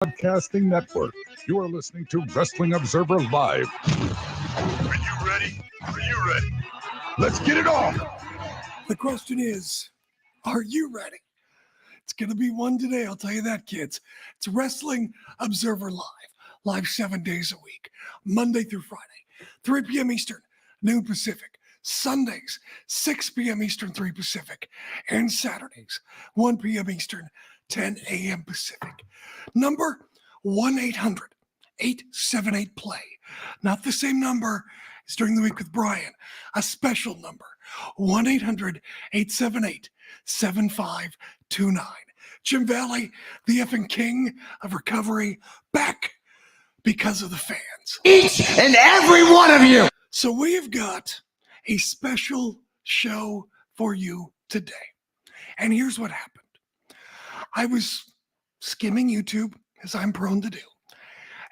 Broadcasting Network. You are listening to Wrestling Observer Live. Are you ready? Are you ready? Let's get it on. The question is, are you ready? It's going to be one today, I'll tell you that, kids. It's Wrestling Observer live 7 days a week, Monday through Friday, 3 p.m. Eastern, noon Pacific, Sundays, 6 p.m. Eastern, 3 Pacific, and Saturdays, 1 p.m. Eastern, 10 a.m. Pacific. Number 1-800-878-PLAY. Not the same number as during the week with Brian, a special number, 1-800-878-7529. Jim Valley, the effing king of recovery, back because of the fans. Each and every one of you. So we've got a special show for you today. And here's what happened. I was skimming YouTube, as I'm prone to do,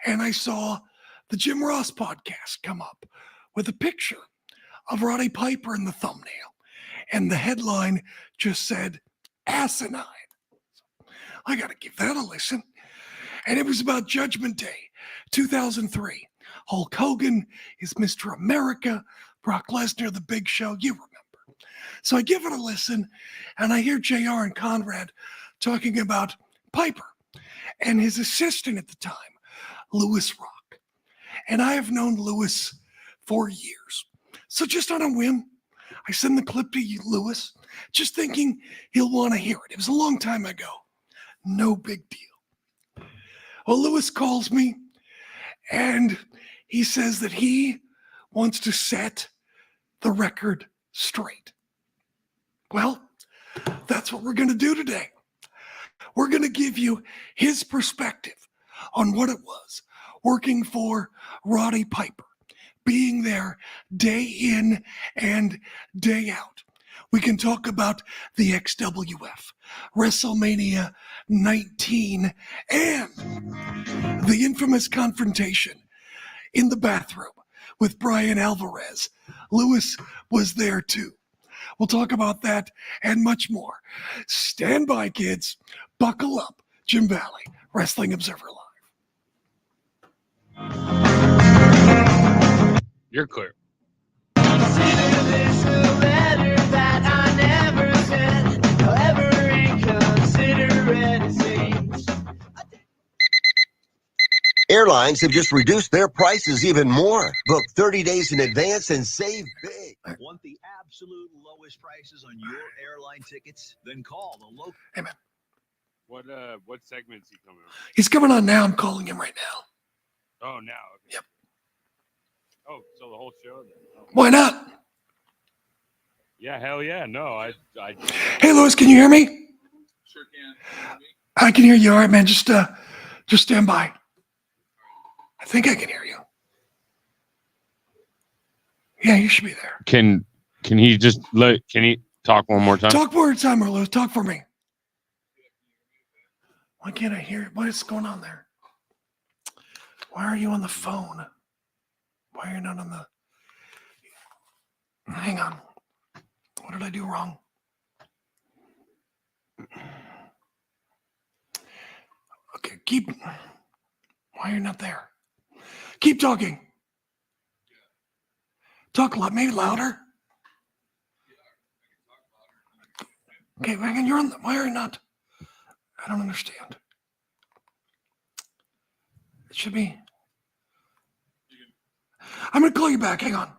and I saw the Jim Ross podcast come up with a picture of Roddy Piper in the thumbnail. And the headline just said, asinine. I got to give that a listen. And it was about Judgment Day, 2003. Hulk Hogan is Mr. America, Brock Lesnar, The Big Show, you remember. So I give it a listen, and I hear JR and Conrad talking about Piper and his assistant at the time, Lewis Rach. And I have known Lewis for years. So just on a whim, I send the clip to you, Lewis, just thinking he'll want to hear it. It was a long time ago. No big deal. Well, Lewis calls me, and he says that he wants to set the record straight. Well, that's what we're going to do today. We're going to give you his perspective on what it was working for Roddy Piper, being there day in and day out. We can talk about the XWF, WrestleMania 19, and the infamous confrontation in the bathroom with Brian Alvarez. Lewis was there too. We'll talk about that and much more. Stand by, kids. Buckle up. Jim Valley, Wrestling Observer Live. You're clear. Airlines have just reduced their prices even more. Book 30 days in advance and save big. Want the absolute lowest prices on your airline tickets? Then call the local. Hey, man. What segment is he coming on? He's coming on now. I'm calling him right now. Oh, now. Okay. Yep. Oh, so the whole show then? Oh. Why not? Yeah, hell yeah. No, I. Hey, Lewis, can you hear me? Sure can. Can you I can hear you. All right, man. Just stand by. I think I can hear you. Yeah, you should be there. Can he just can he talk one more time? Talk more time, Lewis. Talk for me. Why can't I hear it? What is going on there? Why are you on the phone? Why are you not on the... Hang on. What did I do wrong? Okay, keep... Why are you not there? Keep talking. Talk maybe louder. Okay, hang on. You're on the... Why are you not... I don't understand. It should be... I'm going to call you back. Hang on.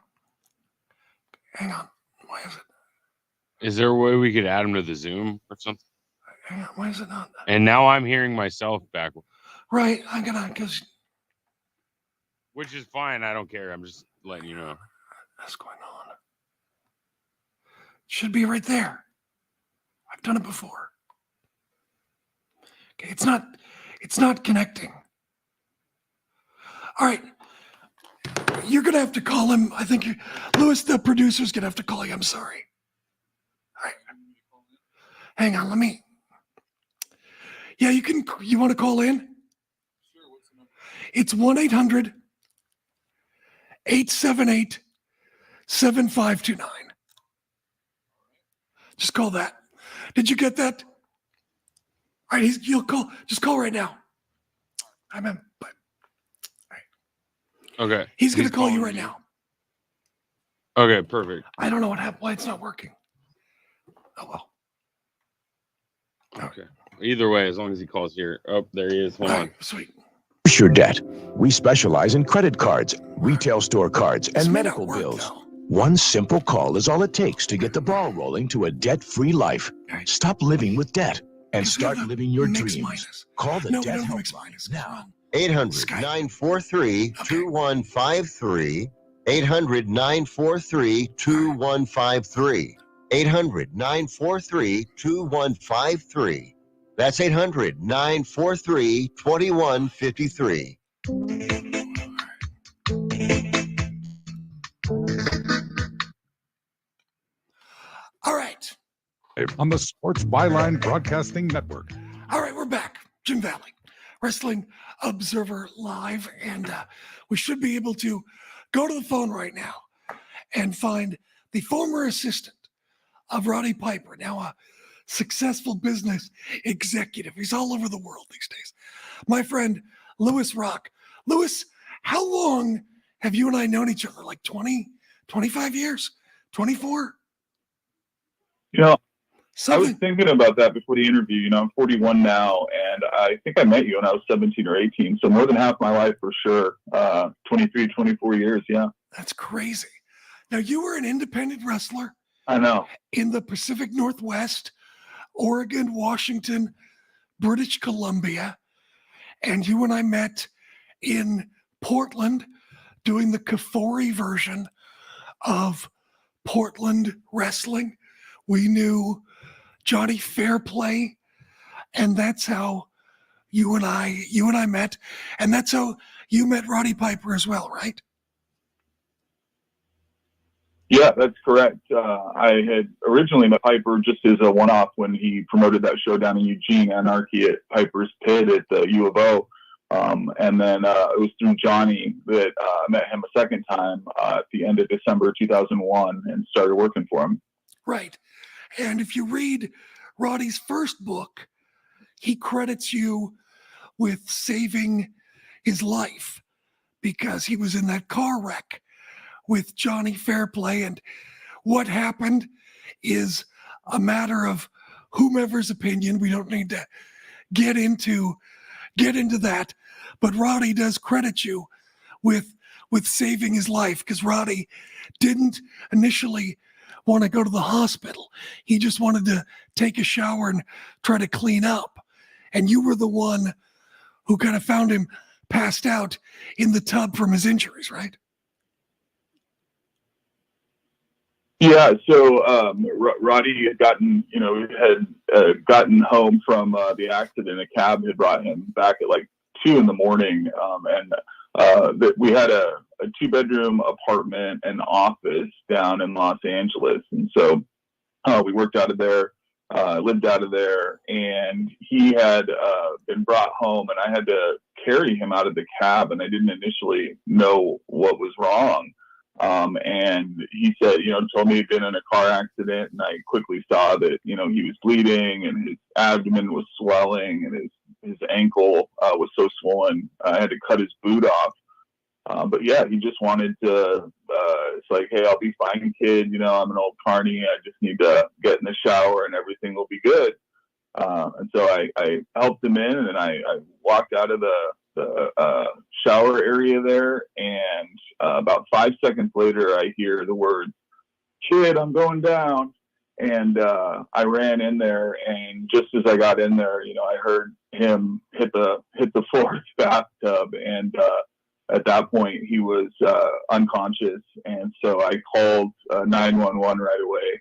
Hang on. Why is it? Is there a way we could add him to the Zoom or something? Hang on. Why is it not? And now I'm hearing myself back. Right. I'm going to... Because... Which is fine. I don't care. I'm just letting you know. What's going on? It should be right there. I've done it before. Okay, it's not connecting. All right. You're going to have to call him. I think Lewis, the producer's going to have to call you. I'm sorry. All right. Hang on. Let me. Yeah, you can. You want to call in? Sure. What's the number? It's 1-800-878-7529. Just call that. Did you get that? All right, you'll call. Just call right now. I meant, but Okay. he's going to call you calling right now. Okay, perfect. I don't know what happened. Why it's not working. Oh, well. Okay. Either way, as long as he calls here. Oh, there he is. Hold All on. right, sweet. Your debt. We specialize in credit cards, retail store cards, This and may not medical work, bills. though. One simple call is all it takes to get the ball rolling to a debt-free life. Right. Stop living with debt and Because we have start the living your mix dreams. minus. Call the No, we debt don't have mix helpline minus. 'Cause we're now. on 800-943-2153. 800-943-2153. 800-943-2153. That's 800-943-2153. All right. On the Sports Byline Broadcasting Network. All right, we're back. Jim Valley, Wrestling Observer Live. And we should be able to go to the phone right now and find the former assistant of Roddy Piper, now a successful business executive. He's all over the world these days. My friend, Lewis Rach. Lewis, how long have you and I known each other? Like 20, 25 years? 24? You know, I was Something. thinking about that before the interview. You know, I'm 41 now, and I think I met you when I was 17 or 18. So more than half my life for sure. 23, 24 years. Yeah, That's crazy. Now, you were an independent wrestler I know. in the Pacific Northwest, Oregon, Washington, British Columbia. And you and I met in Portland doing the Kafori version of Portland wrestling. We knew Johnny Fairplay, and that's how you and I met. And that's how you met Roddy Piper as well, right? Yeah, that's correct. I had originally met Piper just as a one-off when he promoted that show down in Eugene, Anarchy at Piper's Pit at the U of O. And then it was through Johnny that I met him a second time at the end of December 2001 and started working for him. Right. And if you read Roddy's first book, he credits you with saving his life because he was in that car wreck with Johnny Fairplay. And what happened is a matter of whomever's opinion. We don't need to get into that, but Roddy does credit you with saving his life, because Roddy didn't initially want to go to the hospital. He just wanted to take a shower and try to clean up. And you were the one who kind of found him passed out in the tub from his injuries, right? Yeah, so Roddy had gotten gotten home from the accident. A cab had brought him back at like 2 a.m. And we had a 2-bedroom apartment and office down in Los Angeles, and so we worked out of there, lived out of there, and he had been brought home, and I had to carry him out of the cab, and I didn't initially know what was wrong. And he said, told me he'd been in a car accident, and I quickly saw that, he was bleeding and his abdomen was swelling and his ankle was so swollen. I had to cut his boot off. But yeah, he just wanted to, it's like, hey, I'll be fine, kid. I'm an old carny. I just need to get in the shower and everything will be good. And so I helped him in, and then I walked out of the shower area there, and about 5 seconds later I hear the words, "Kid, I'm going down." And I ran in there, and just as I got in there, I heard him hit the floor of the bathtub, and at that point he was unconscious, and so I called 911 right away.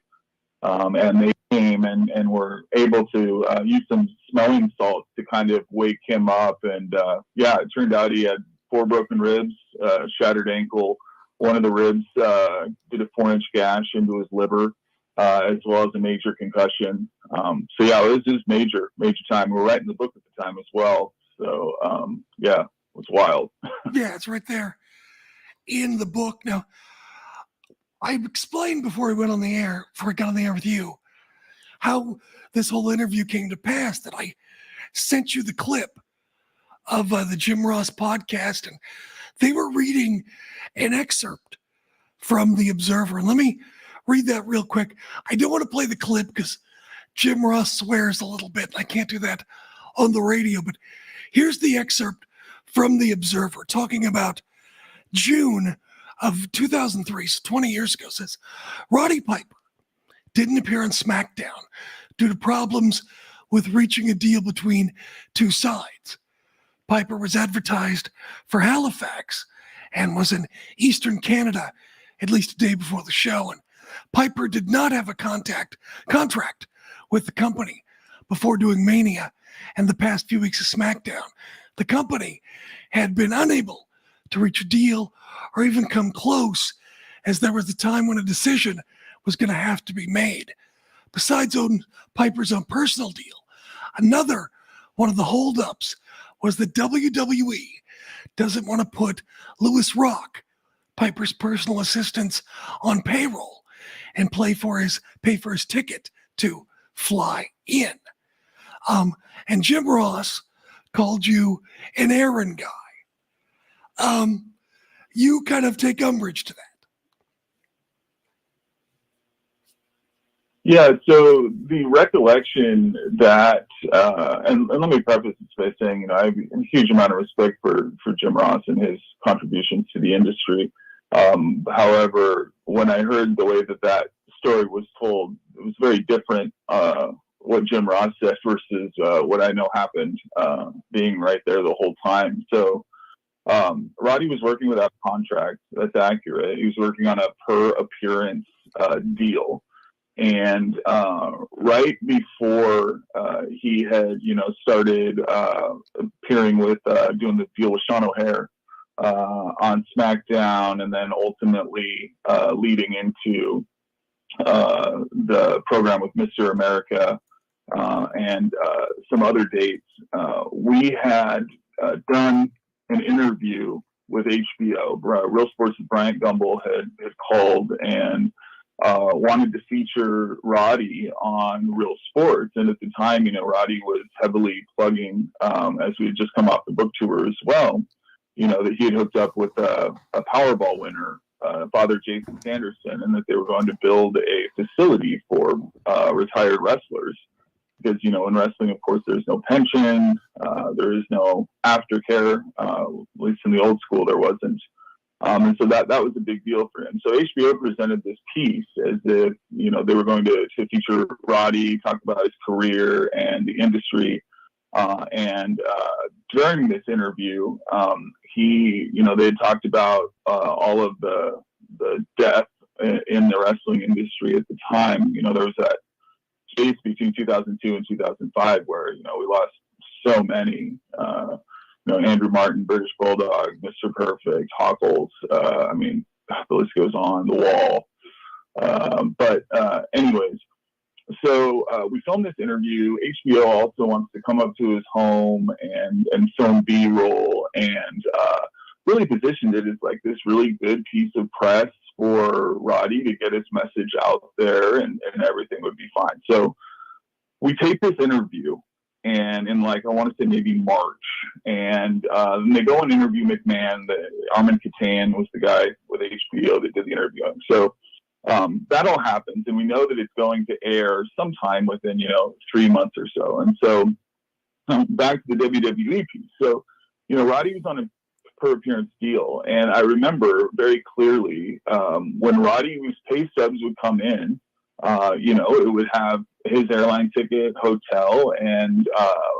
And they came and were able to use some smelling salts to kind of wake him up. And it turned out he had 4 broken ribs, shattered ankle. One of the ribs did a 4-inch gash into his liver, as well as a major concussion. It was major time. We were writing the book at the time as well. So, it was wild. Yeah, it's right there in the book. Now, I explained before I got on the air with you, how this whole interview came to pass, that I sent you the clip of the Jim Ross podcast, and they were reading an excerpt from the Observer. And let me read that real quick. I don't want to play the clip because Jim Ross swears a little bit, and I can't do that on the radio, but here's the excerpt from the Observer talking about June of 2003, so 20 years ago. Says Roddy Piper didn't appear on SmackDown due to problems with reaching a deal between two sides. Piper was advertised for Halifax and was in Eastern Canada at least a day before the show, and Piper did not have a contract with the company before doing Mania and the past few weeks of SmackDown. The company had been unable to reach a deal or even come close, as there was a time when a decision was going to have to be made. Besides Piper's own personal deal, another one of the holdups was that WWE doesn't want to put Lewis Rach, Piper's personal assistant, on payroll and pay for his ticket to fly in. And Jim Ross called you an errand guy. You kind of take umbrage to that. Yeah, so the recollection that, and let me preface this by saying, I have a huge amount of respect for Jim Ross and his contributions to the industry. However, when I heard the way that story was told, it was very different, what Jim Ross said versus what I know happened, being right there the whole time. So Roddy was working without a contract. That's accurate. He was working on a per appearance deal. And right before he had, started appearing with doing the deal with Sean O'Hare on SmackDown, and then ultimately leading into the program with Mr. America and some other dates, we had done an interview with HBO. Real Sports' Bryant Gumbel had called and wanted to feature Roddy on Real Sports. And at the time, Roddy was heavily plugging, as we had just come off the book tour as well, that he had hooked up with a Powerball winner, Father Jason Sanderson, and that they were going to build a facility for retired wrestlers. Because, in wrestling, of course, there's no pension, there is no aftercare, at least in the old school, there wasn't. And so that was a big deal for him. So HBO presented this piece as if, they were going to feature Roddy, talk about his career and the industry. And during this interview, they had talked about all of the death in the wrestling industry at the time. There was that space between 2002 and 2005 where, we lost so many. Andrew Martin, British Bulldog, Mr. Perfect, Hockles. The list goes on. The Wall. But anyways, so we filmed this interview. HBO also wants to come up to his home and film B-roll and really positioned it as like this really good piece of press for Roddy to get his message out there and everything would be fine. So we taped this interview. And in I want to say maybe March, and then they go and interview McMahon. Armin Katan was the guy with HBO that did the interviewing. So that all happens, and we know that it's going to air sometime within 3 months or so. And so back to the WWE piece. So Roddy was on a per appearance deal, and I remember very clearly when Roddy's pay stubs would come in. It would have his airline ticket, hotel, and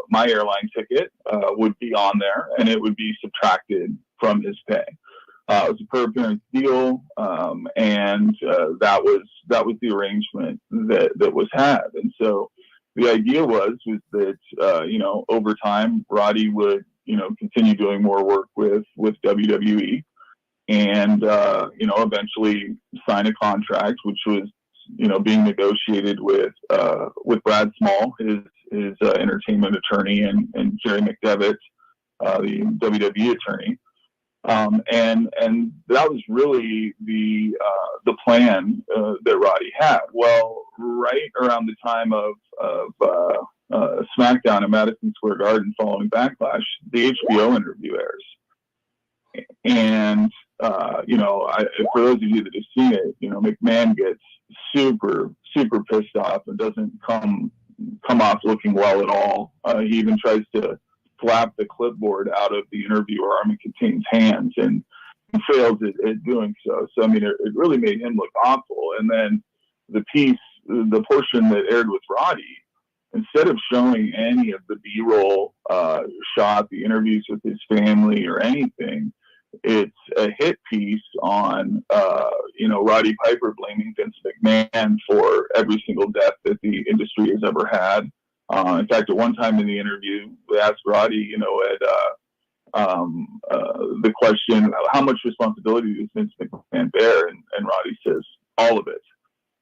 my airline ticket would be on there, and it would be subtracted from his pay. It was a per appearance deal, and that was the arrangement that was had. And so the idea was that over time Roddy would continue doing more work with WWE, and eventually sign a contract, which was being negotiated with Brad Small, his entertainment attorney, and Jerry McDevitt, the WWE attorney, and that was really the plan that Roddy had. Well, right around the time of SmackDown in Madison Square Garden following Backlash, the HBO interview airs. And, for those of you that have seen it, McMahon gets super, super pissed off and doesn't come off looking well at all. He even tries to slap the clipboard out of the interviewer Armin Contain's hands and fails at doing so. So, it really made him look awful. And then the portion that aired with Roddy, instead of showing any of the B-roll shot, the interviews with his family or anything, it's a hit piece on, Roddy Piper blaming Vince McMahon for every single death that the industry has ever had. In fact, at one time in the interview, they asked Roddy, the question, how much responsibility does Vince McMahon bear? And Roddy says, all of it.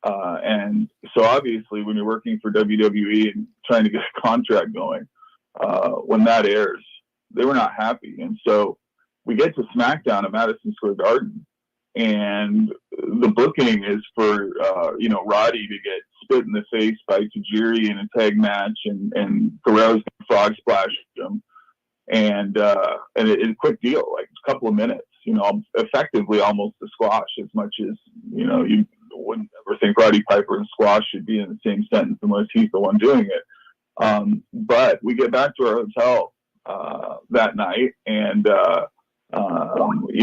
And so obviously when you're working for WWE and trying to get a contract going, when that airs, they were not happy. And so we get to SmackDown at Madison Square Garden, and the booking is for, Roddy to get spit in the face by Tajiri in a tag match, and Guerrero's frog splash him. And it's a quick deal, like a couple of minutes, effectively almost a squash, as much as, you wouldn't ever think Roddy Piper and squash should be in the same sentence unless he's the one doing it. But we get back to our hotel that night, and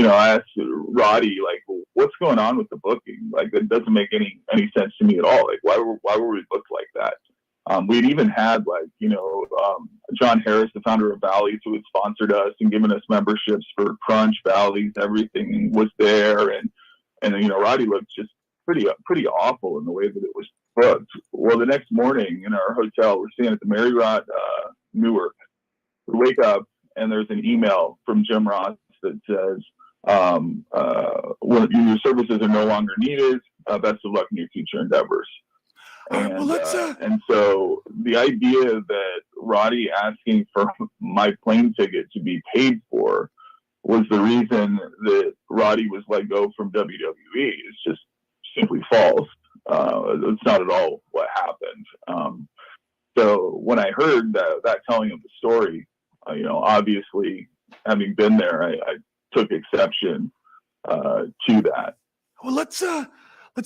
I asked Roddy, like, what's going on with the booking? Like, it doesn't make any sense to me at all. Like, why were we booked like that? We'd even had, John Harris, the founder of Bally's, who had sponsored us and given us memberships for Crunch, Bally's, everything was there. And Roddy looked just pretty awful in the way that it was booked. Well, the next morning in our hotel, we're staying at the Marriott, Newark. We wake up and there's an email from Jim Ross that says, your services are no longer needed. Best of luck in your future endeavors. And so the idea that Roddy asking for my plane ticket to be paid for was the reason that Roddy was let go from WWE is just simply false. It's not at all what happened. So when I heard that telling of the story, obviously having been there, I took exception to that. Well, let's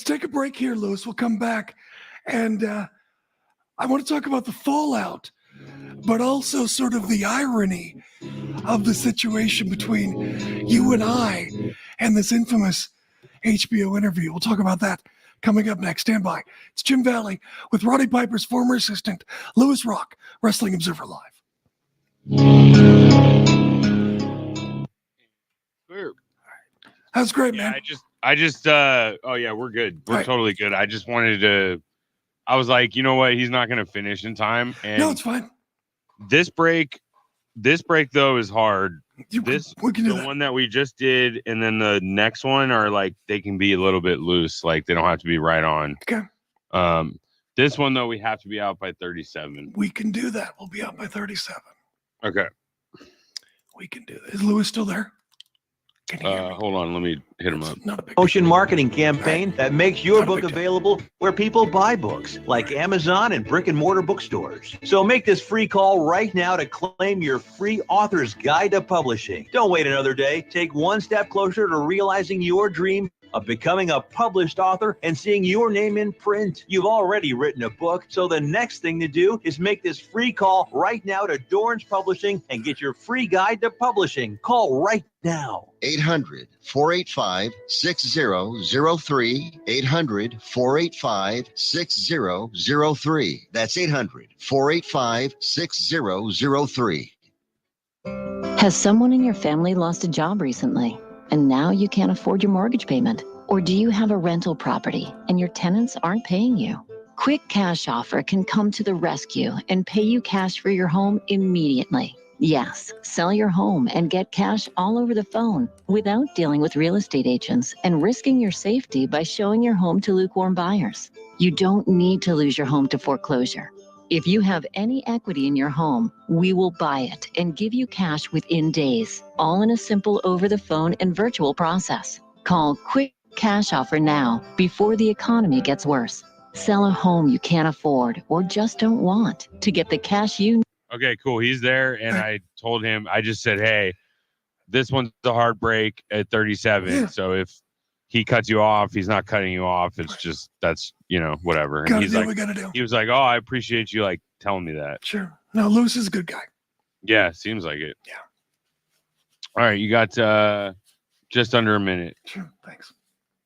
take a break here, Lewis. We'll come back, and I want to talk about the fallout, but also sort of the irony of the situation between you and I and this infamous HBO interview. We'll talk about that coming up next. Stand by. It's Jim Valley with Roddy Piper's former assistant, Lewis Rach, Wrestling Observer Live. That's great, man. We're good. We're totally good. I just wanted I was like, you know what? He's not going to finish in time. And no, it's fine. This break though is hard. We can do the one that we just did, and then the next one are like, they can be a little bit loose. Like they don't have to be right on. Okay. This one though, we have to be out by 37. We can do that. We'll be out by 37. Okay. We can do that. Is Lewis still there? Can you hear me? Hold on, let me hit him up. Motion marketing campaign that makes your book available where people buy books, like Amazon and brick and mortar bookstores. So make this free call right now to claim your free author's guide to publishing. Don't wait another day. Take one step closer to realizing your dream of becoming a published author and seeing your name in print. You've already written a book, so the next thing to do is make this free call right now to Dorrance Publishing and get your free guide to publishing. Call right now. 800-485-6003. 800-485-6003. That's 800-485-6003. Has someone in your family lost a job recently, and now you can't afford your mortgage payment? Or do you have a rental property and your tenants aren't paying you? Quick Cash Offer can come to the rescue and pay you cash for your home immediately. Yes, sell your home and get cash all over the phone without dealing with real estate agents and risking your safety by showing your home to lukewarm buyers. You don't need to lose your home to foreclosure. If you have any equity in your home, we will buy it and give you cash within days, all in a simple over-the-phone and virtual process. Call Quick Cash Offer now before the economy gets worse. Sell a home you can't afford or just don't want to get the cash you need. Okay, cool. He's there, and I told him, I just said, hey, this one's a hard break at 37. Yeah. So if he cuts you off, he's not cutting you off. It's just, that's, whatever. And Gotta he's do like, what we gotta do. he was like, oh, I appreciate you like telling me that. Sure. No, Lewis is a good guy. Yeah, seems like it. Yeah. All right, you got just under a minute. Sure. Thanks.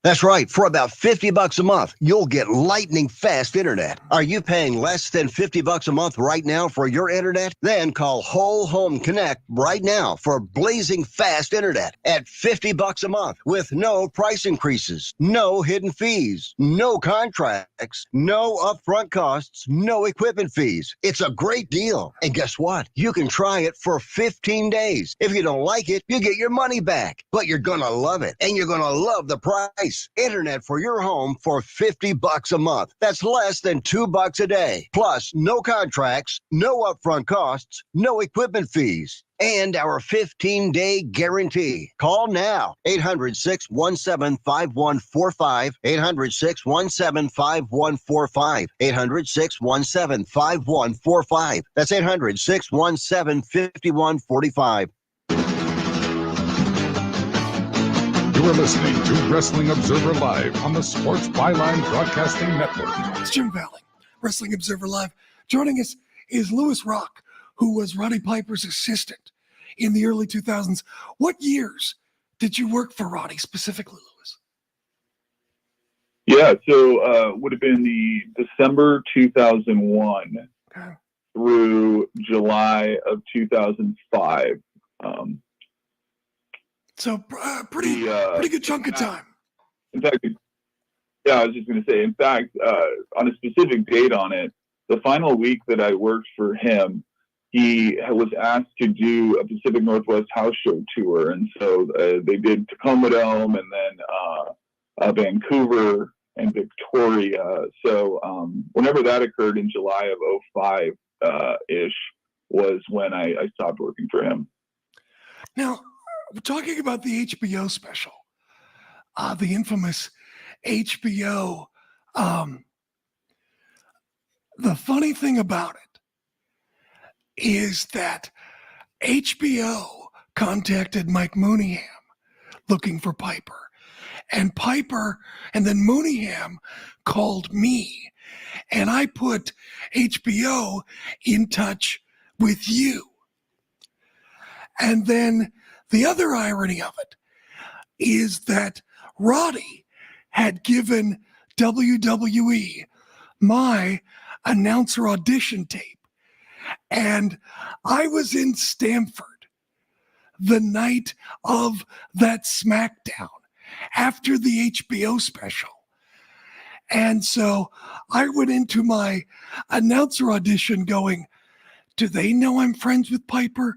That's right. For about $50 a month, you'll get lightning fast internet. Are you paying less than $50 a month right now for your internet? Then call Whole Home Connect right now for blazing fast internet at $50 a month with no price increases, no hidden fees, no contracts, no upfront costs, no equipment fees. It's a great deal. And guess what? You can try it for 15 days. If you don't like it, you get your money back. But you're going to love it, and you're going to love the price. Internet for your home for $50 a month. That's less than $2 a day. Plus, no contracts, no upfront costs, no equipment fees, and our 15-day guarantee. Call now. 800-617-5145. 800-617-5145. 800-617-5145. That's 800-617-5145. You are listening to Wrestling Observer Live on the Sports Byline Broadcasting Network. It's Jim Valley, Wrestling Observer Live. Joining us is Lewis Rach, who was Roddy Piper's assistant in the early 2000s. What years did you work for Roddy specifically, Lewis? Yeah, so would have been the December 2001 through July of 2005. So pretty good chunk of time. In fact, yeah, I was just going to say, in fact, on a specific date on it, the final week that I worked for him, he was asked to do a Pacific Northwest house show tour. And so they did Tacoma Dome and then Vancouver and Victoria. So whenever that occurred in July of 05-ish was when I stopped working for him. Now, we're talking about the HBO special, the infamous HBO. The funny thing about it is that HBO contacted Mike Mooneyham looking for Piper, and then Mooneyham called me, and I put HBO in touch with you. And then the other irony of it is that Roddy had given WWE my announcer audition tape. And I was in Stamford the night of that SmackDown after the HBO special. And so I went into my announcer audition going, do they know I'm friends with Piper?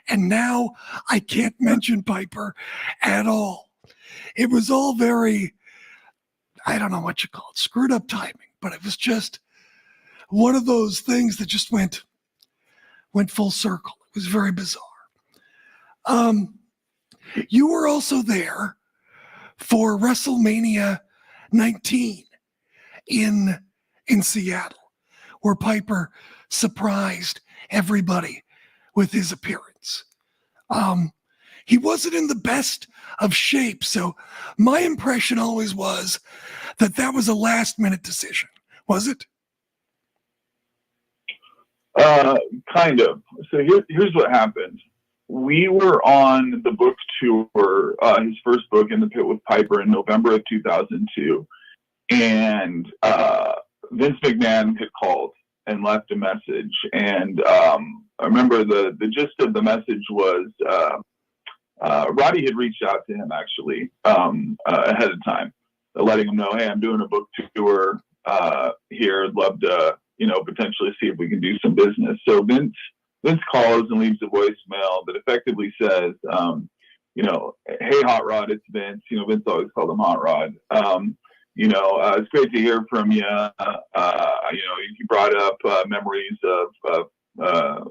And now I can't mention Piper at all. It was all very, I don't know what you call it, screwed up timing, but it was just one of those things that just went full circle. It was very bizarre. You were also there for WrestleMania 19 in Seattle, where Piper surprised everybody with his appearance. He wasn't in the best of shape, so my impression always was that was a last-minute decision. Was it? Kind of. So here's what happened. We were on the book tour, his first book, In the Pit with Piper, in November of 2002, and Vince McMahon had called and left a message. And I remember the gist of the message was Roddy had reached out to him actually ahead of time, letting him know, hey, I'm doing a book tour here. I'd love to, potentially see if we can do some business. So Vince calls and leaves a voicemail that effectively says, hey, Hot Rod, it's Vince. Vince always called him Hot Rod. It's great to hear from you. You brought up memories of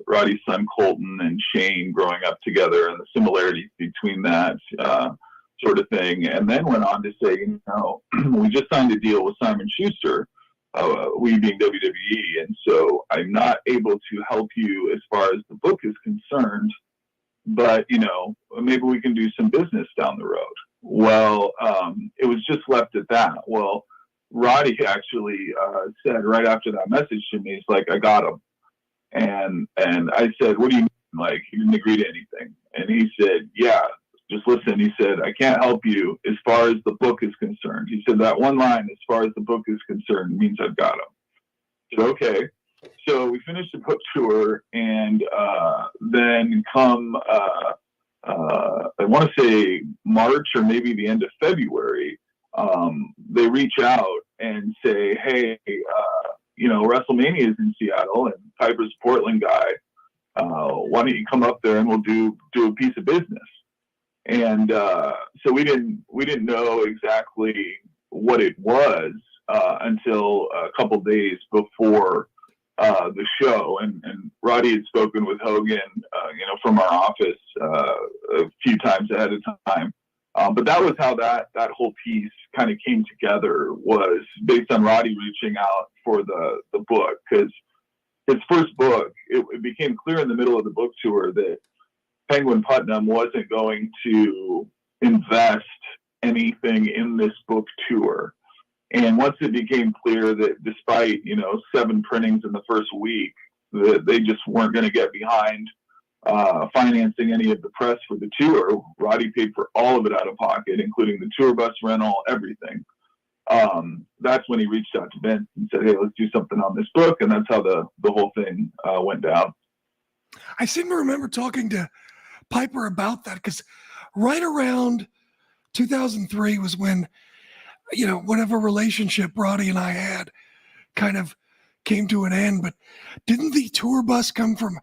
Roddy's son Colton and Shane growing up together and the similarities between that sort of thing. And then went on to say, we just signed a deal with Simon Schuster we being WWE, and so I'm not able to help you as far as the book is concerned, but, you know, maybe we can do some business down the road. Well, it was just left at that. Well, Roddy actually said right after that message to me, he's like, I got him. And I said, what do you mean? Like, he didn't agree to anything. And he said, yeah, just listen. He said, I can't help you as far as the book is concerned. He said that one line, as far as the book is concerned, means I've got him. I said, okay. So we finished the book tour, and then come, I want to say March or maybe the end of February, they reach out and say, hey, you know, WrestleMania is in Seattle, and Piper's a Portland guy. Why don't you come up there and we'll do a piece of business? And so we didn't know exactly what it was until a couple days before the show. And Roddy had spoken with Hogan, you know, from our office a few times ahead of time. But that was how that whole piece kind of came together, was based on Roddy reaching out for the book, because his first book, it became clear in the middle of the book tour that Penguin Putnam wasn't going to invest anything in this book tour. And once it became clear that despite, you know, 7 printings in the first week, that they just weren't going to get behind financing any of the press for the tour, Roddy paid for all of it out of pocket, including the tour bus rental, everything. That's when he reached out to Vince and said, hey, let's do something on this book. And that's how the whole thing went down. I seem to remember talking to Piper about that, because right around 2003 was when, you know, whatever relationship Roddy and I had kind of came to an end. But didn't the tour bus come from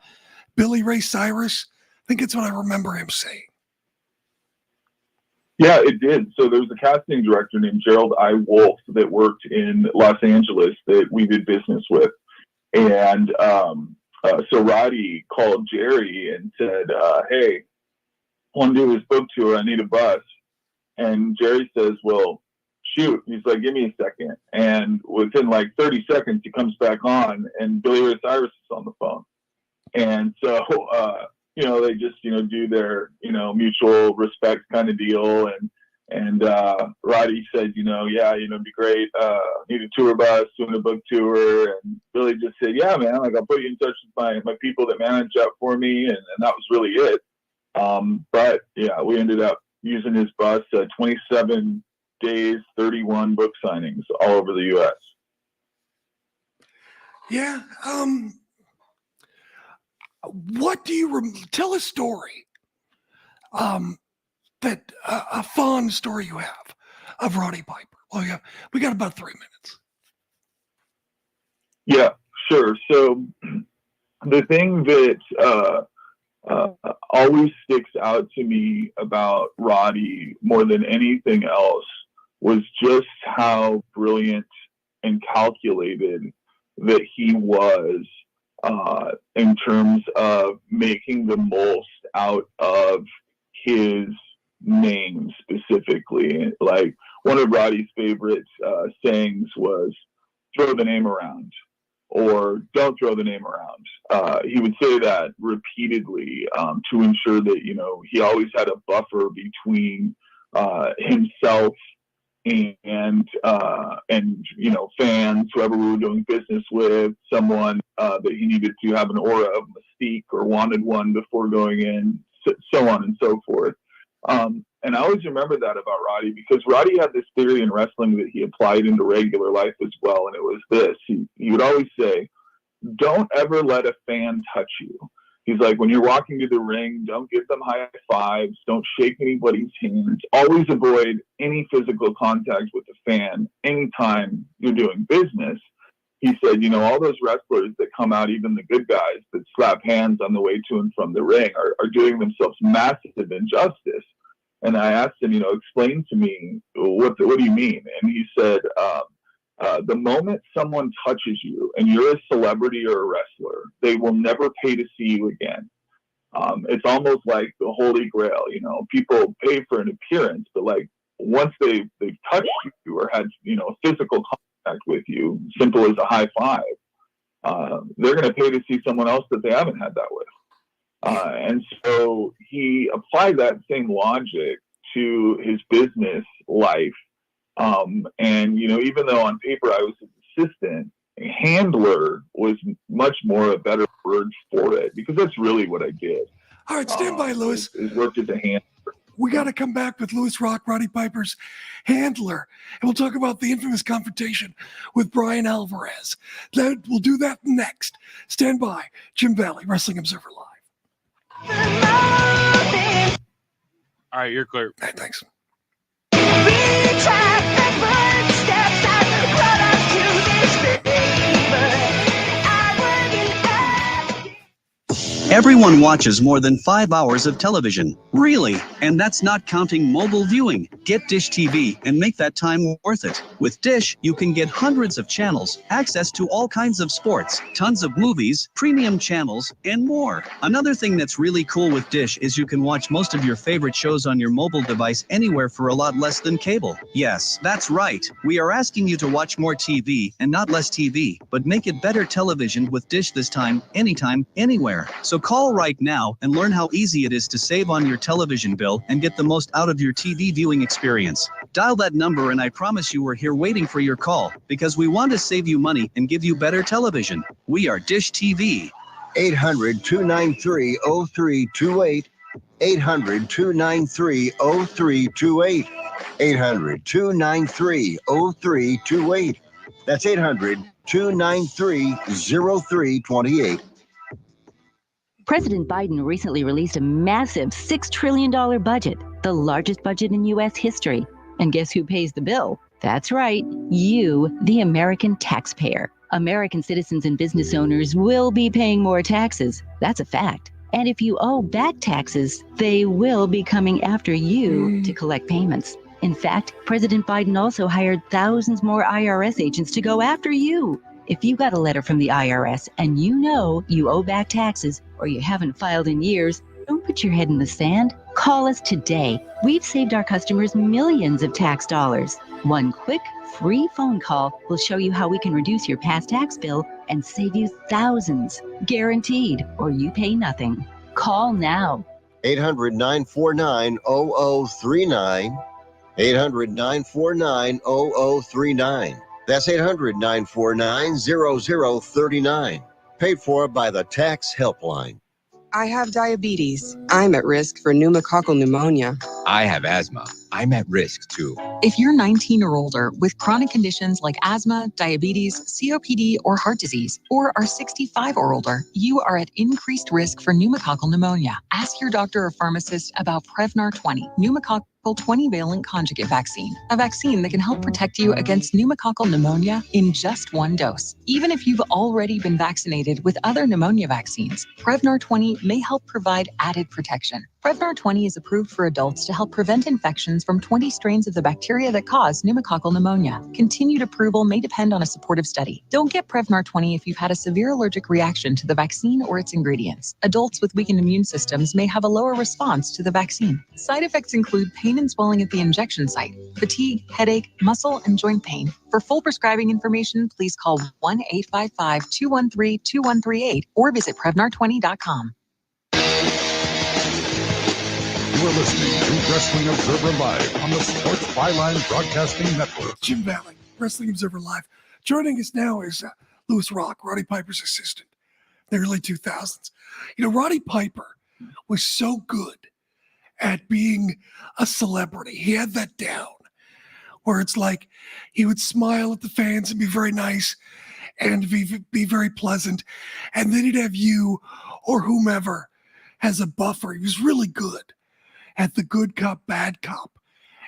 Billy Ray Cyrus? I think it's what I remember him saying. Yeah, it did. So there was a casting director named Gerald I. Wolf that worked in Los Angeles that we did business with. And so Roddy called Jerry and said, hey, I want to do this book tour. I need a bus. And Jerry says, well, shoot. He's like, give me a second. And within like 30 seconds, he comes back on, and Billy Ray Cyrus is on the phone. And so, you know, they just, you know, do their, you know, mutual respect kind of deal. And Roddy said, you know, yeah, you know, it'd be great. Need a tour bus, doing a book tour. And Billy just said, yeah, man, like, I'll put you in touch with my people that manage that for me. And that was really it. But yeah, we ended up using his bus, 27 days, 31 book signings all over the U.S. Yeah. What do you tell a story that a fond story you have of Roddy Piper? Oh yeah, we got about 3 minutes. Yeah, sure. So the thing that always sticks out to me about Roddy more than anything else was just how brilliant and calculated that he was in terms of making the most out of his name specifically. Like, one of Roddy's favorite sayings was, throw the name around, or don't throw the name around. He would say that repeatedly to ensure that, you know, he always had a buffer between himself and you know, fans, whoever we were doing business with, someone that he needed to have an aura of mystique or wanted one before going in, so on and so forth. And I always remember that about Roddy, because Roddy had this theory in wrestling that he applied into regular life as well, and it was this. He would always say, don't ever let a fan touch you. He's like, when you're walking to the ring, don't give them high fives, don't shake anybody's hands, always avoid any physical contact with the fan anytime you're doing business. He said, you know, all those wrestlers that come out, even the good guys that slap hands on the way to and from the ring, are doing themselves massive injustice. And I asked him, you know, explain to me, what do you mean? And he said, the moment someone touches you and you're a celebrity or a wrestler, they will never pay to see you again. It's almost like the Holy Grail. You know, people pay for an appearance, but like once they've touched you or had, you know, physical contact with you, simple as a high five, they're going to pay to see someone else that they haven't had that with. And so he applied that same logic to his business life. And, even though on paper I was his assistant, handler was much more a better word for it, because that's really what I did. All right, stand by, Lewis. Is worked as a handler. We got to come back with Lewis Rach, Roddy Piper's handler, and we'll talk about the infamous confrontation with Brian Alvarez. We'll do that next. Stand by. Jim Valley, Wrestling Observer Live. All right, you're clear. All right, thanks. Everyone watches more than 5 hours of television. Really? And that's not counting mobile viewing. Get Dish TV and make that time worth it. With Dish, you can get hundreds of channels, access to all kinds of sports, tons of movies, premium channels, and more. Another thing that's really cool with Dish is you can watch most of your favorite shows on your mobile device anywhere for a lot less than cable. Yes, that's right. We are asking you to watch more TV and not less TV, but make it better television with Dish this time, anytime, anywhere. So call right now and learn how easy it is to save on your television bill and get the most out of your TV viewing experience. Dial that number and I promise you we're here waiting for your call, because we want to save you money and give you better television. We are Dish TV. 800-293-0328. 800-293-0328. 800-293-0328. That's 800-293-0328. President Biden recently released a massive $6 trillion budget, the largest budget in U.S. history. And guess who pays the bill? That's right, you, the American taxpayer. American citizens and business owners will be paying more taxes. That's a fact. And if you owe back taxes, they will be coming after you to collect payments. In fact, President Biden also hired thousands more IRS agents to go after you. If you got a letter from the IRS and you know you owe back taxes or you haven't filed in years, don't put your head in the sand. Call us today. We've saved our customers millions of tax dollars. One quick, free phone call will show you how we can reduce your past tax bill and save you thousands. Guaranteed, or you pay nothing. Call now. 800-949-0039. 800-949-0039. That's 800-949-0039. Paid for by the Tax Helpline. I have diabetes. I'm at risk for pneumococcal pneumonia. I have asthma. I'm at risk too. If you're 19 or older with chronic conditions like asthma, diabetes, COPD, or heart disease, or are 65 or older, you are at increased risk for pneumococcal pneumonia. Ask your doctor or pharmacist about Prevnar 20, pneumococcal 20-valent conjugate vaccine, a vaccine that can help protect you against pneumococcal pneumonia in just one dose. Even if you've already been vaccinated with other pneumonia vaccines, Prevnar 20 may help provide added protection. Prevnar 20 is approved for adults to help prevent infections from 20 strains of the bacteria that cause pneumococcal pneumonia. Continued approval may depend on a supportive study. Don't get Prevnar 20 if you've had a severe allergic reaction to the vaccine or its ingredients. Adults with weakened immune systems may have a lower response to the vaccine. Side effects include pain and swelling at the injection site, fatigue, headache, muscle, and joint pain. For full prescribing information, please call 1-855-213-2138 or visit Prevnar20.com. You are listening to Wrestling Observer Live on the Sports Byline Broadcasting Network. Jim Valley, Wrestling Observer Live. Joining us now is Lewis Rach, Roddy Piper's assistant in the early 2000s. Roddy Piper was so good at being a celebrity. He had that down where it's like he would smile at the fans and be very nice and be very pleasant. And then he'd have you or whomever as a buffer. He was really good at the good cop, bad cop,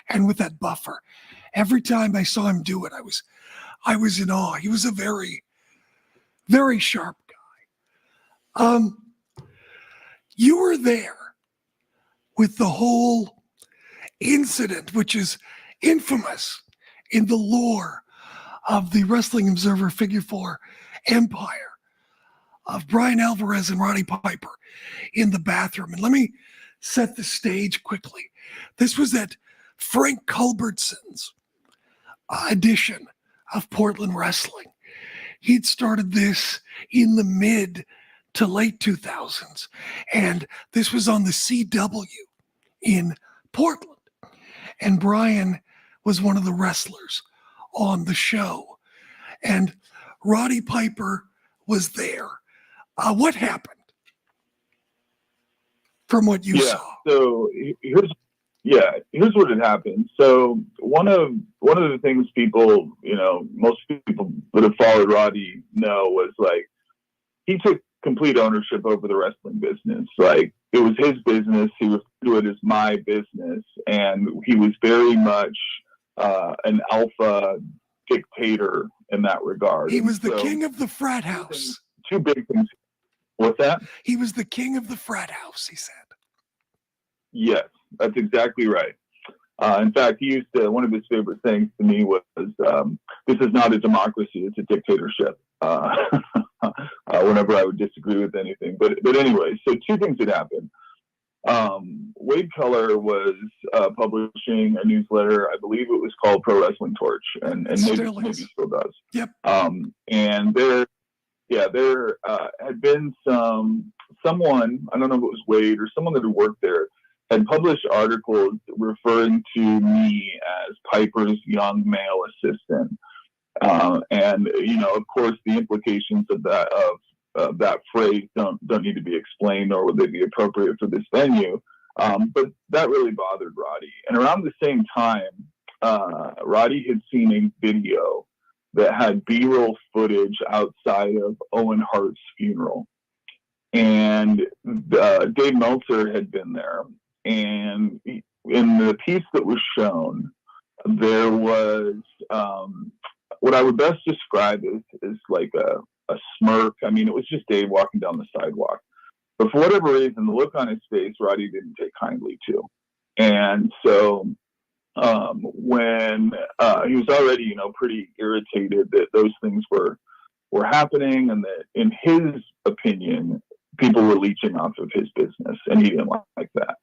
and with that buffer. Every time I saw him do it, I was in awe. He was a very, very sharp guy. You were there with the whole incident, which is infamous in the lore of the Wrestling Observer Figure 4 empire, of Brian Alvarez and Roddy Piper in the bathroom. And let me set the stage quickly. This was at Frank Culbertson's edition of Portland wrestling. He'd started this in the mid to late 2000s, and this was on the CW in Portland. And Brian was one of the wrestlers on the show, and Roddy Piper was there. What happened from what you saw? So here's what had happened. So one of the things people, most people that have followed Roddy know was like he took complete ownership over the wrestling business. Like it was his business. He referred to it as my business, and he was very much an alpha dictator in that regard. He was the king of the frat house. Two big things. What's that? He was the king of the frat house, he said. Yes, that's exactly right. In fact, he used to, one of his favorite things to me was, this is not a democracy, it's a dictatorship. Whenever I would disagree with anything. But anyway, so two things had happened. Wade Keller was publishing a newsletter. I believe it was called Pro Wrestling Torch, and maybe still does. Yep. And there had been someone, I don't know if it was Wade or someone that had worked there, had published articles referring to me as Piper's young male assistant. And of course, the implications of that phrase don't need to be explained, nor would they be appropriate for this venue. But that really bothered Roddy. And around the same time, Roddy had seen a video that had B-roll footage outside of Owen Hart's funeral, and Dave Meltzer had been there. And in the piece that was shown, there was what I would best describe as like a smirk. I mean, it was just Dave walking down the sidewalk. But for whatever reason, the look on his face, Roddy didn't take kindly to. And so when he was already, pretty irritated that those things were happening, and that, in his opinion, people were leeching off of his business, and he didn't like that.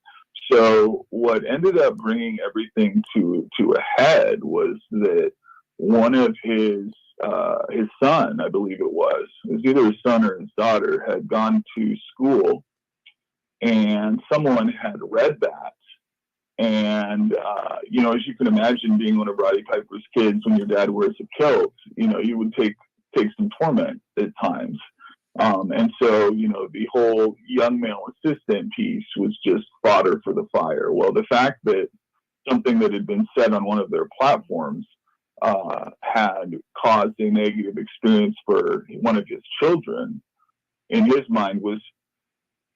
So what ended up bringing everything to a head was that one of his son, I believe it was either his son or his daughter, had gone to school, and someone had read that. And, as you can imagine, being one of Roddy Piper's kids, when your dad wears a kilt, you would take some torment at times. And so, the whole young male assistant piece was just fodder for the fire. Well, the fact that something that had been said on one of their platforms had caused a negative experience for one of his children, in his mind, was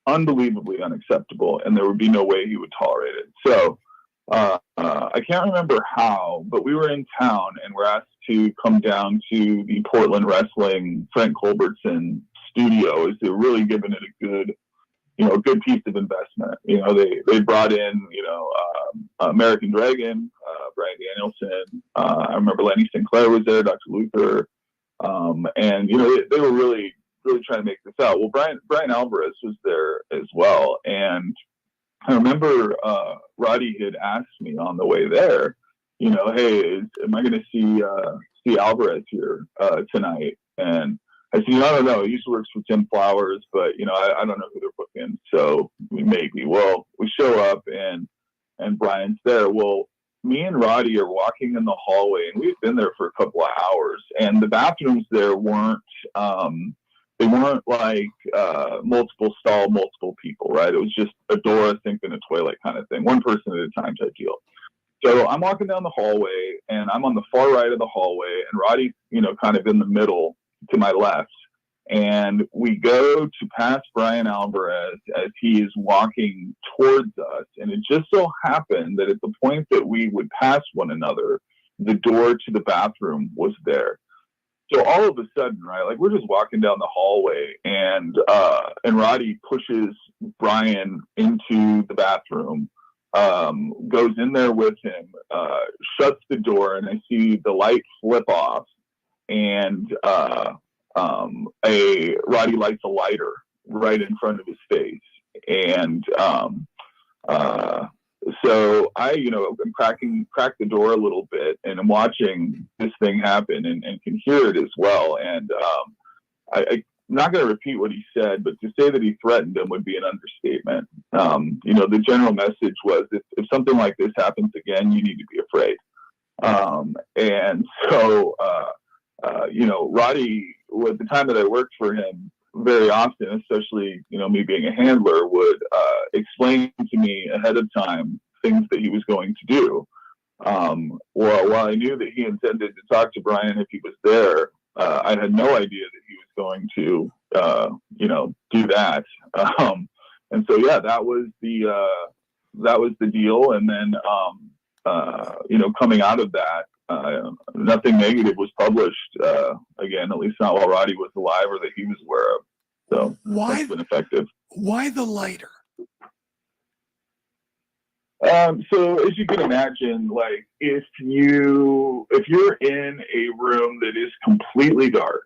unbelievably unacceptable, and there would be no way he would tolerate it. So I can't remember how, but we were in town and were asked to come down to the Portland Wrestling Frank Culbertson studio, as they're really giving it a good piece of investment. They brought in American Dragon, Brian Danielson. I remember Lenny Sinclair was there, Dr. Luther, and they were really trying to make this out. Well, Brian Alvarez was there as well, and I remember Roddy had asked me on the way there, hey, am I going to see Alvarez here tonight? And I said, I don't know. He usually works for Tim Flowers, but I don't know who they're booking, so maybe. Well, we show up and Brian's there. Well, me and Roddy are walking in the hallway, and we've been there for a couple of hours, and the bathrooms there weren't like multiple stall, multiple people, right? It was just a door, a sink, and a toilet kind of thing, one person at a time type deal. So I'm walking down the hallway, and I'm on the far right of the hallway, and Roddy's, kind of in the middle to my left. And we go to pass Brian Alvarez as he is walking towards us. And it just so happened that at the point that we would pass one another, the door to the bathroom was there. So all of a sudden, right, like we're just walking down the hallway, and Roddy pushes Brian into the bathroom, goes in there with him, shuts the door, and I see the light flip off, and Roddy lights a lighter right in front of his face, and so I, I'm crack the door a little bit, and I'm watching this thing happen, and can hear it as well. And I'm not going to repeat what he said, but to say that he threatened him would be an understatement. The general message was, if something like this happens again, you need to be afraid. And so, Roddy, at the time that I worked for him, very often, especially, me being a handler, would explain to me ahead of time things that he was going to do. While I knew that he intended to talk to Brian if he was there, I had no idea that he was going to, do that. And so, yeah, that was the deal. And then, coming out of that, nothing negative was published, again, at least not while Roddy was alive or that he was aware of. So that's been effective. Why the lighter? So as you can imagine, like if you're in a room that is completely dark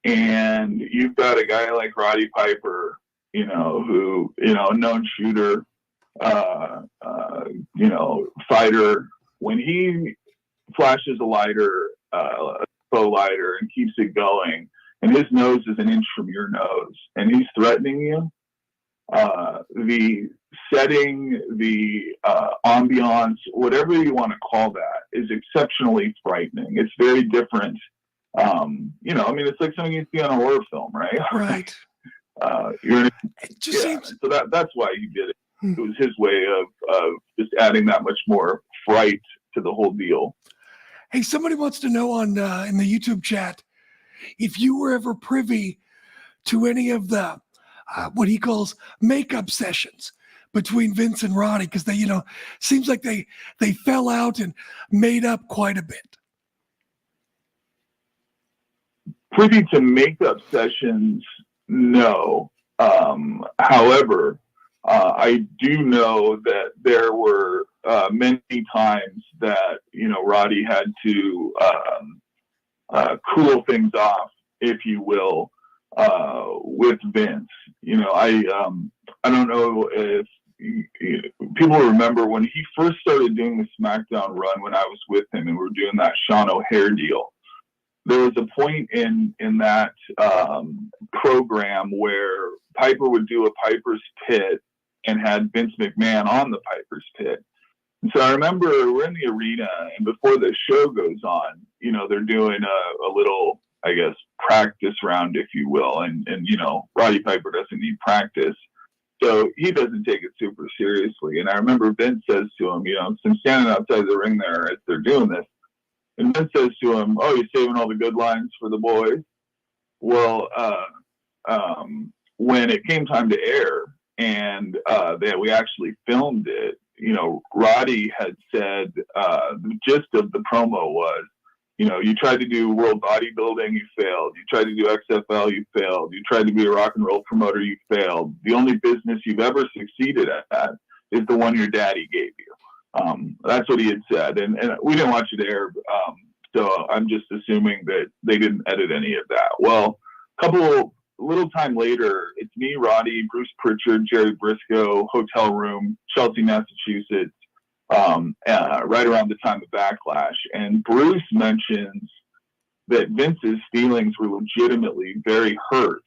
and you've got a guy like Roddy Piper, who, a known shooter, fighter, when he flashes a lighter, a faux lighter, and keeps it going, and his nose is an inch from your nose, and he's threatening you, the setting, the ambiance, whatever you want to call that, is exceptionally frightening. It's very different. It's like something you see on a horror film, right? Right. So that's why he did it. It was his way of just adding that much more fright to the whole deal. Hey, somebody wants to know in the YouTube chat if you were ever privy to any of the what he calls makeup sessions between Vince and Roddy, because they, seems like they fell out and made up quite a bit. Privy to makeup sessions, no. However, I do know that there were many times that Roddy had to cool things off, if you will, with Vince. I don't know if people remember when he first started doing the SmackDown run when I was with him and we were doing that Sean O'Hare deal. There was a point in that program where Piper would do a Piper's Pit and had Vince McMahon on the Piper's Pit. And so I remember we're in the arena, and before the show goes on, they're doing a little, I guess, practice round, if you will. And Roddy Piper doesn't need practice. So he doesn't take it super seriously. And I remember Vince says to him, so I'm standing outside the ring there as they're doing this. And Vince says to him, "Oh, you're saving all the good lines for the boys?" Well, when it came time to air and that we actually filmed it, Roddy had said the gist of the promo was, you tried to do world bodybuilding, you failed. You tried to do XFL, you failed. You tried to be a rock and roll promoter, you failed. The only business you've ever succeeded at is the one your daddy gave you. That's what he had said. And we didn't watch it air, so I'm just assuming that they didn't edit any of that. Well, a little time later, it's me, Roddy, Bruce Pritchard, Jerry Briscoe, hotel room, Chelsea, Massachusetts, right around the time of Backlash. And Bruce mentions that Vince's feelings were legitimately very hurt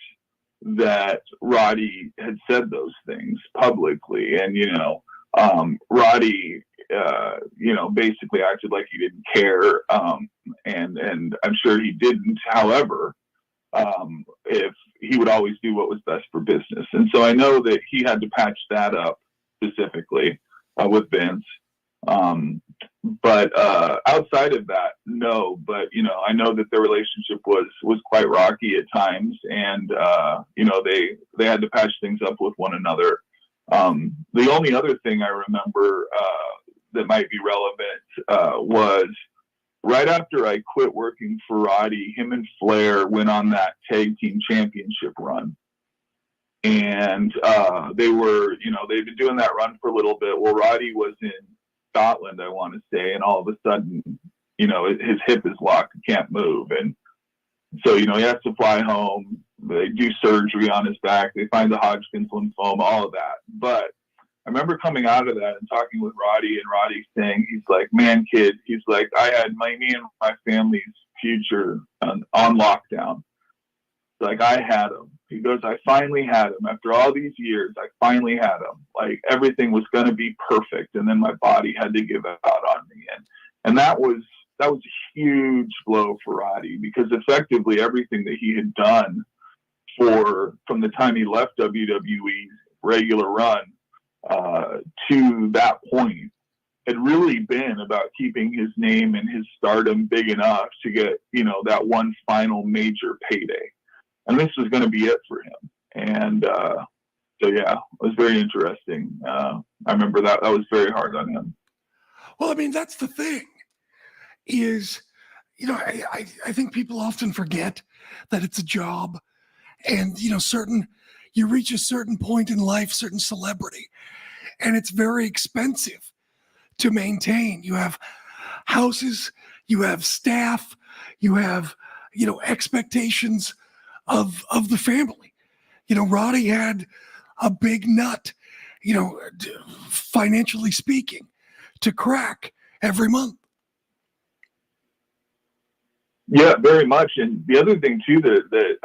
that Roddy had said those things publicly. And, Roddy, basically acted like he didn't care. And I'm sure he didn't. However, if he would always do what was best for business. And so I know that he had to patch that up specifically with Vince. But outside of that, no. But I know that their relationship was quite rocky at times, and they had to patch things up with one another. The only other thing I remember that might be relevant was right after I quit working for Roddy, him and Flair went on that tag team championship run. And they'd been doing that run for a little bit. Well, Roddy was in Scotland, I want to say, and all of a sudden, his hip is locked, he can't move. And so, he has to fly home. They do surgery on his back. They find the Hodgkin's lymphoma, all of that. But I remember coming out of that and talking with Roddy, and Roddy saying, he's like, man, kid, he's like, I had me and my family's future on lockdown. Like, I had him. He goes, I finally had him. After all these years, I finally had him. Like, everything was going to be perfect. And then my body had to give out on me. And that was a huge blow for Roddy, because effectively everything that he had done from the time he left WWE's regular run to that point had really been about keeping his name and his stardom big enough to get, that one final major payday. And this was going to be it for him. And so, yeah, it was very interesting. I remember that was very hard on him. Well, I mean, that's the thing is, I think people often forget that it's a job, and, you reach a certain point in life, certain celebrity, and it's very expensive to maintain. You have houses, you have staff, you have, expectations of the family. Roddy had a big nut, financially speaking, to crack every month. Yeah, very much. And the other thing too that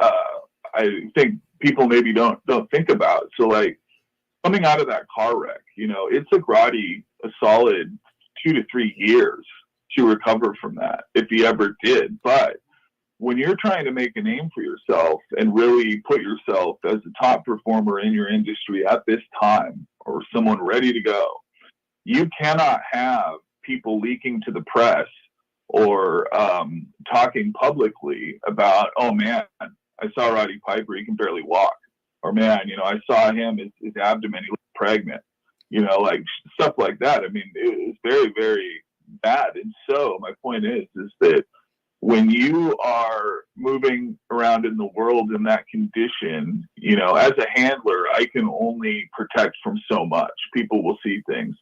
I think people maybe don't think about. So, like, coming out of that car wreck, it took Roddy a solid 2 to 3 years to recover from that, if he ever did. But when you're trying to make a name for yourself and really put yourself as a top performer in your industry at this time, or someone ready to go, you cannot have people leaking to the press or talking publicly about, oh man, I saw Roddy Piper, he can barely walk. Or man, I saw him, his abdomen, he looked pregnant. Like stuff like that. I mean, it was very, very bad. And so my point is that when you are moving around in the world in that condition, as a handler, I can only protect from so much. People will see things.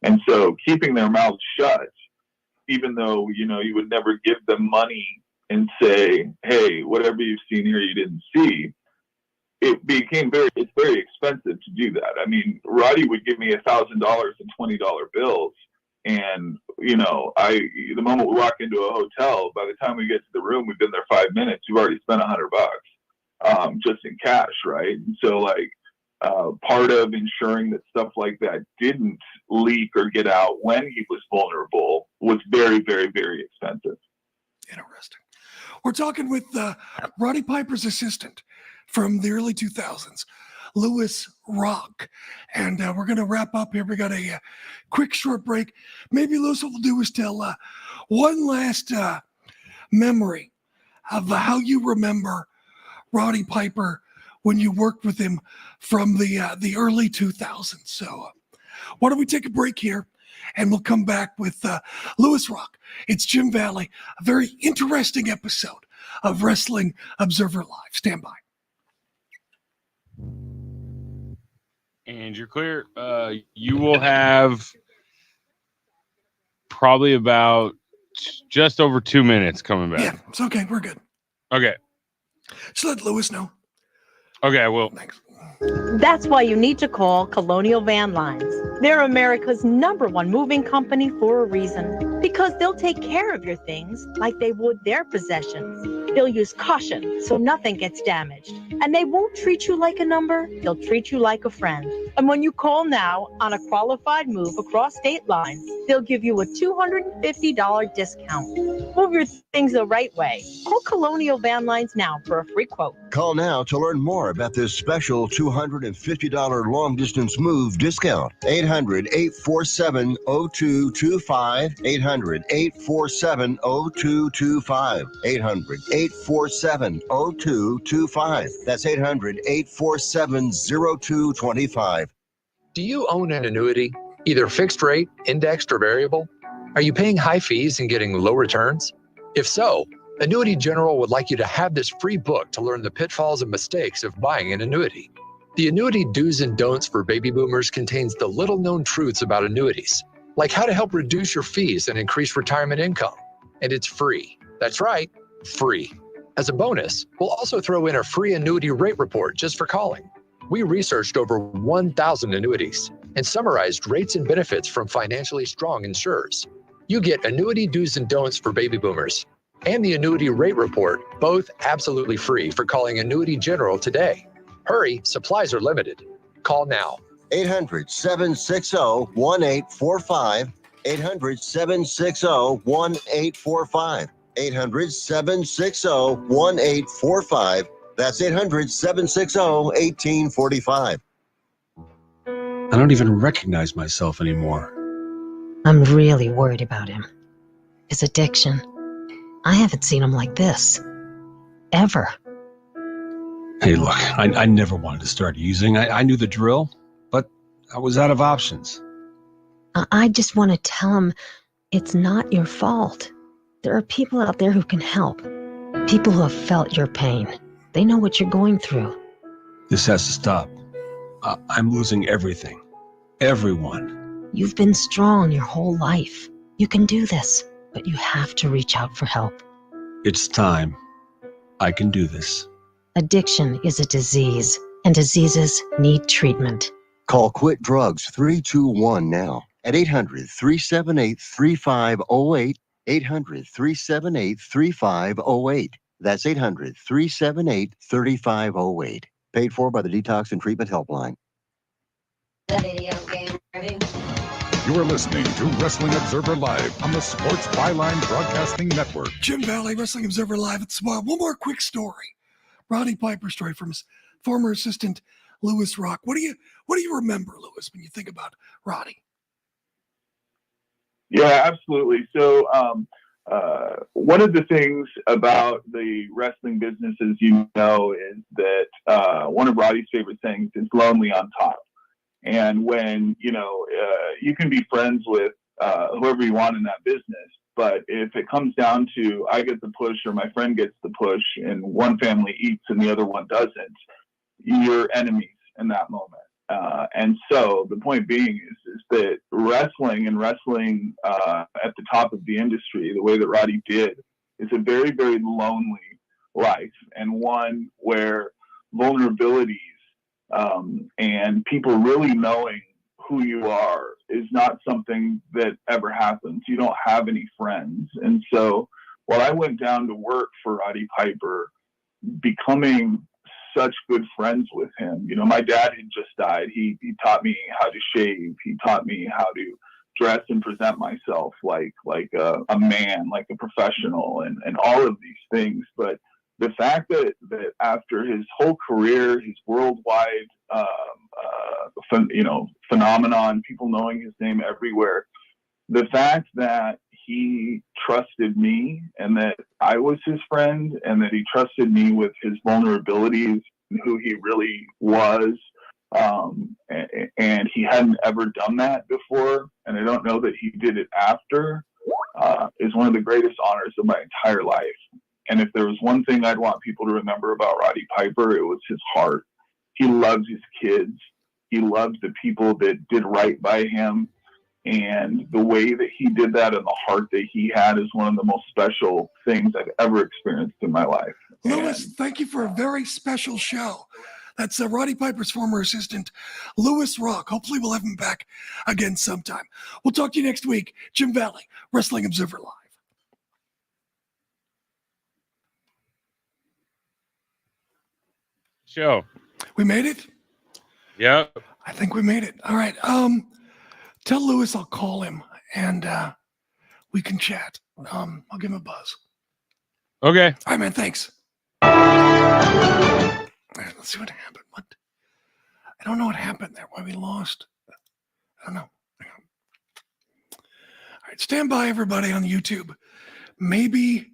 And so keeping their mouths shut, even though, you would never give them money and say, hey, whatever you've seen here, you didn't see. It's very expensive to do that. I mean, Roddy would give me $1,000 in $20 bills. And, the moment we walk into a hotel, by the time we get to the room, we've been there 5 minutes, we've already spent $100 just in cash. Right. And so, like, part of ensuring that stuff like that didn't leak or get out when he was vulnerable was very, very, very expensive. Interesting. We're talking with Roddy Piper's assistant from the early 2000s, Lewis Rach. And we're going to wrap up here. We got a quick short break. Maybe, Lewis, what we'll do is tell one last memory of how you remember Roddy Piper when you worked with him from the early 2000s. So why don't we take a break here, and we'll come back with Lewis Rach. It's Jim Valley, a very interesting episode of Wrestling Observer Live. Stand by. And you're clear. You will have probably about just over 2 minutes coming back. Yeah, it's okay. We're good. Okay. Just let Lewis know. Okay, I will. Thanks. That's why you need to call Colonial Van Lines. They're America's #1 moving company for a reason. Because they'll take care of your things like they would their possessions. They'll use caution so nothing gets damaged. And they won't treat you like a number, they'll treat you like a friend. And when you call now on a qualified move across state lines, they'll give you a $250 discount. Move your things the right way. Call Colonial Van Lines now for a free quote. Call now to learn more about this special $250 long-distance move discount. 800-847-0225. 800-847-0225. 800-847-0225. That's 800-847-0225. Do you own an annuity, either fixed rate, indexed, or variable? Are you paying high fees and getting low returns? If so, Annuity General would like you to have this free book to learn the pitfalls and mistakes of buying an annuity. The Annuity Do's and Don'ts for Baby Boomers contains the little-known truths about annuities, like how to help reduce your fees and increase retirement income. And it's free. That's right, free. As a bonus, we'll also throw in a free annuity rate report just for calling. We researched over 1,000 annuities, and summarized rates and benefits from financially strong insurers. You get annuity do's and don'ts for baby boomers and the annuity rate report, both absolutely free for calling Annuity General today. Hurry, supplies are limited. Call now. 800-760-1845. 800-760-1845. 800-760-1845. That's 800-760-1845. I don't even recognize myself anymore. I'm really worried about him. His addiction. I haven't seen him like this. Ever. Hey, look, I never wanted to start using. I knew the drill, but I was out of options. I just want to tell him it's not your fault. There are people out there who can help. People who have felt your pain. They know what you're going through. This has to stop. I'm losing everything. Everyone. You've been strong your whole life. You can do this, but you have to reach out for help. It's time. I can do this. Addiction is a disease, and diseases need treatment. Call Quit Drugs 321 now at 800-378-3508. 800-378-3508. That's 800-378-3508. Paid for by the Detox and Treatment Helpline. You are listening to Wrestling Observer Live on the Sports Byline Broadcasting Network. Jim Valley, Wrestling Observer Live. It's one more quick story. Roddy Piper story from his former assistant, Lewis Rach. What do you remember, Lewis, when you think about Roddy? Yeah, absolutely. So one of the things about the wrestling business, as you know, is that one of Roddy's favorite things is lonely on top. And when, you can be friends with whoever you want in that business, but if it comes down to I get the push or my friend gets the push and one family eats and the other one doesn't, you're enemies in that moment. And so the point being is that wrestling at the top of the industry, the way that Roddy did, is a very, very lonely life, and one where vulnerabilities and people really knowing who you are is not something that ever happens. You don't have any friends. And so while I went down to work for Roddy Piper, becoming such good friends with him. My dad had just died. He taught me how to shave. He taught me how to dress and present myself like a man, like a professional, and all of these things. But the fact that after his whole career, his worldwide phenomenon, people knowing his name everywhere, the fact that he trusted me and that I was his friend and that he trusted me with his vulnerabilities and who he really was. And he hadn't ever done that before. And I don't know that he did it after, is one of the greatest honors of my entire life. And if there was one thing I'd want people to remember about Roddy Piper, it was his heart. He loved his kids. He loved the people that did right by him. And the way that he did that and the heart that he had is one of the most special things I've ever experienced in my life. Lewis, thank you for a very special show. That's Roddy Piper's former assistant, Lewis Rach. Hopefully we'll have him back again sometime. We'll talk to you next week. Jim Valley, Wrestling Observer Live. Show. We made it? Yep. I think we made it. All right. Tell Lewis I'll call him and we can chat. I'll give him a buzz. Okay. All right, man. Thanks. All right, let's see what happened. What? I don't know what happened there. Why we lost. I don't know. All right, stand by, everybody, on YouTube. Maybe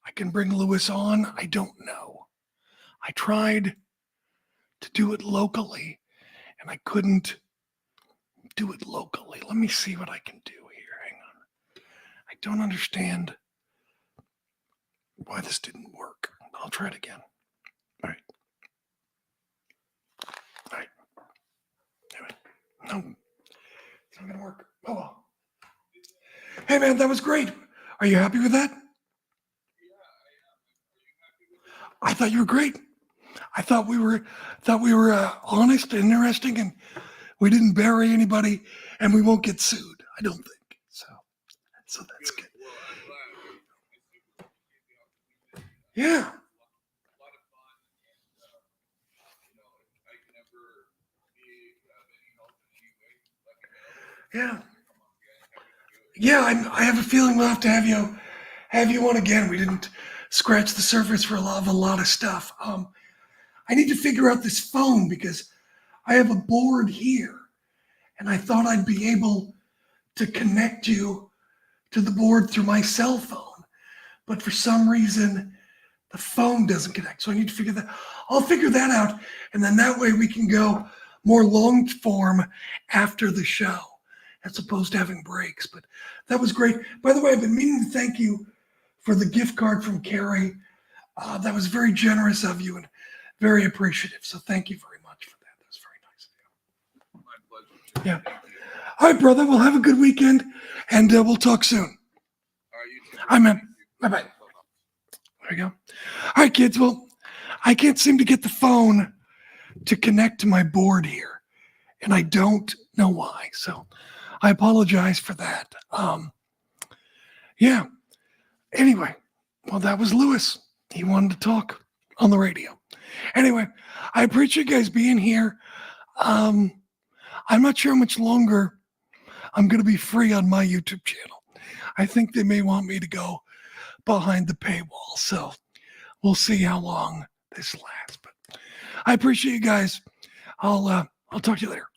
I can bring Lewis on. I don't know. I tried to do it locally, and I couldn't do it locally. Let me see what I can do here. Hang on. I don't understand why this didn't work. I'll try it again. All right. All right. No, it's not going to work. Oh, well. Hey, man, that was great. Are you happy with that? I thought you were great. I thought we were honest and interesting, and we didn't bury anybody, and we won't get sued. I don't think so. So that's good. Yeah. Yeah. Yeah, I have a feeling we'll have to have you on again. We didn't scratch the surface for a lot of stuff. I need to figure out this phone because I have a board here, and I thought I'd be able to connect you to the board through my cell phone, but for some reason the phone doesn't connect. So I need to figure that. I'll figure that out, and then that way we can go more long form after the show, as opposed to having breaks. But that was great. By the way, I've been meaning to thank you for the gift card from Carrie. That was very generous of you and very appreciative. So thank you very much for that. That was very nice of you. My pleasure. Yeah. All right, brother. We'll have a good weekend, and we'll talk soon. All right, man. Bye-bye. There we go. All right, kids. Well, I can't seem to get the phone to connect to my board here, and I don't know why. So I apologize for that. Yeah. Anyway, well, that was Lewis. He wanted to talk on the radio. Anyway, I appreciate you guys being here. I'm not sure how much longer I'm going to be free on my YouTube channel. I think they may want me to go behind the paywall. So we'll see how long this lasts. But I appreciate you guys. I'll talk to you later.